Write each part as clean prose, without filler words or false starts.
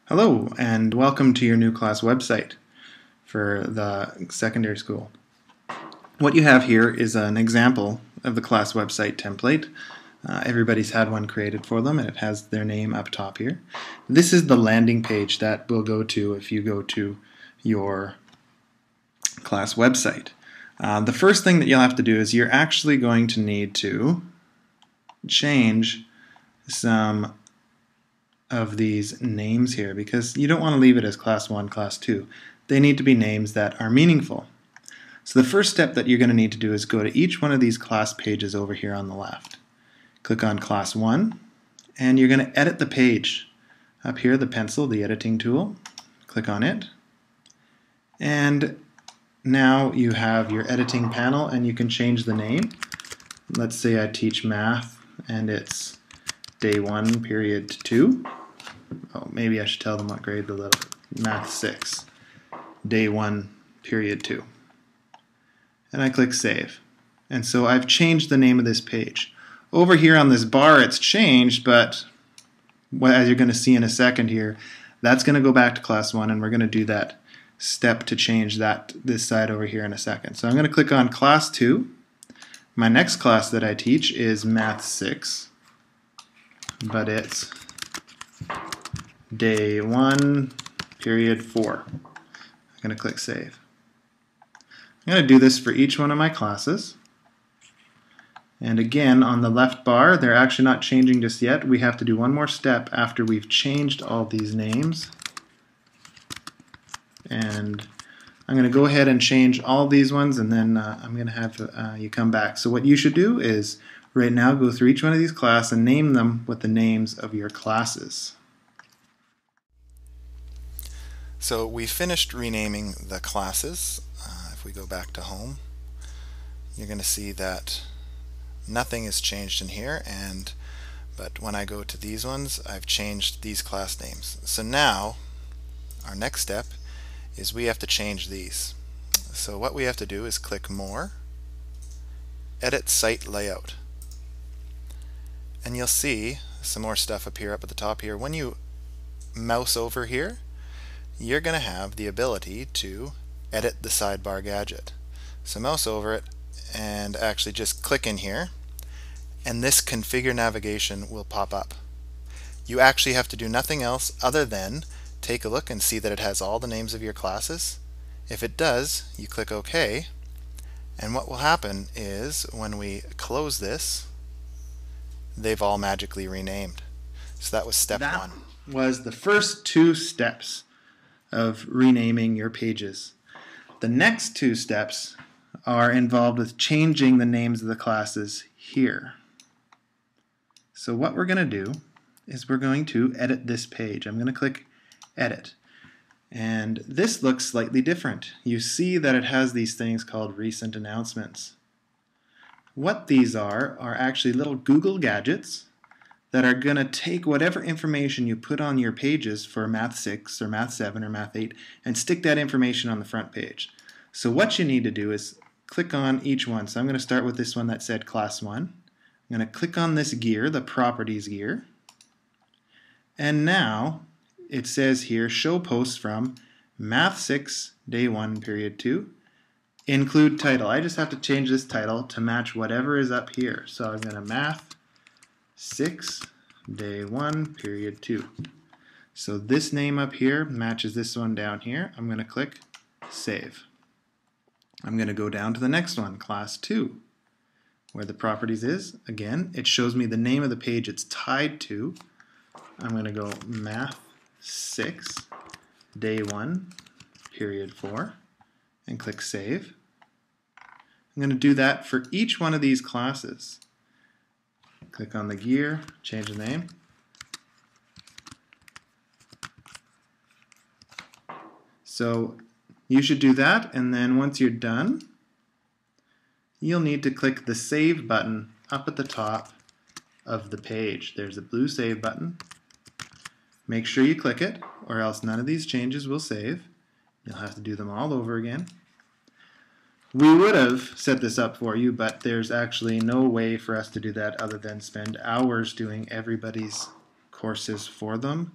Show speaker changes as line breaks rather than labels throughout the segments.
Hello, and welcome to your new class website for the secondary school. What you have here is an example of the class website template. Everybody's had one created for them, and it has their name up top here. This is the landing page that we'll go to if you go to your class website. The first thing that you'll have to do is you're actually going to need to change some of these names here, because you don't want to leave it as class 1, class 2. They need to be names that are meaningful. So the first step that you're going to need to do is go to each one of these class pages over here on the left. Click on class 1, and you're going to edit the page. Up here, the pencil, the editing tool, click on it. And now you have your editing panel, and you can change the name. Let's say I teach math, and it's day 1, period 2. Oh, maybe I should tell them what grade the little math 6, day 1, period 2. And I click save. And so I've changed the name of this page. Over here on this bar it's changed, but as you're going to see in a second here, that's going to go back to class 1, and we're going to do that step to change this side over here in a second. So I'm going to click on class 2. My next class that I teach is math 6, but it's day 1, period 4. I'm going to click save. I'm going to do this for each one of my classes. And again, on the left bar, they're actually not changing just yet. We have to do one more step after we've changed all these names. And I'm going to go ahead and change all these ones, and then I'm going to have you come back. So what you should do is right now go through each one of these classes and name them with the names of your classes. So we finished renaming the classes. If we go back to home, you're going to see that nothing is changed in here, but when I go to these ones, I've changed these class names. So now our next step is we have to change these. So what we have to do is click More, Edit Site Layout, and you'll see some more stuff appear up at the top here. When you mouse over here, you're going to have the ability to edit the sidebar gadget. So mouse over it and actually just click in here, and this configure navigation will pop up. You actually have to do nothing else other than take a look and see that it has all the names of your classes. If it does, you click OK, and what will happen is when we close this, they've all magically renamed. So that was step 1. That was the first 2 steps of renaming your pages. The next 2 steps are involved with changing the names of the classes here. So what we're going to do is we're going to edit this page. I'm going to click Edit. And this looks slightly different. You see that it has these things called recent announcements. What these are actually little Google gadgets that are going to take whatever information you put on your pages for Math 6 or Math 7 or Math 8 and stick that information on the front page. So what you need to do is click on each one. So I'm going to start with this one that said Class 1. I'm going to click on this gear, the Properties gear. And now it says here, Show Posts from Math 6, Day 1, Period 2. Include title. I just have to change this title to match whatever is up here. So I'm going to Math 6, day 1, period 2. So this name up here matches this one down here. I'm going to click Save. I'm going to go down to the next one, Class 2, where the properties is. Again, it shows me the name of the page it's tied to. I'm going to go Math 6, day 1, period 4, and click Save. I'm going to do that for each one of these classes. Click on the gear, change the name. So you should do that, and then once you're done, you'll need to click the Save button up at the top of the page. There's a blue Save button. Make sure you click it, or else none of these changes will save. You'll have to do them all over again. We would have set this up for you, but there's actually no way for us to do that other than spend hours doing everybody's
courses for them.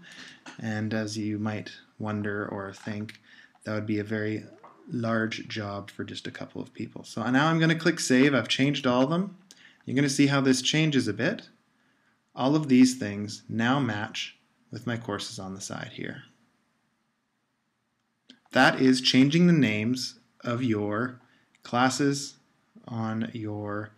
And as you might wonder or think, that would be a very large job for just a couple of people. So now I'm going to click Save. I've changed all of them. You're going to see how this changes a bit. All of these things now match with my courses on the side here. That is changing the names of your classes on your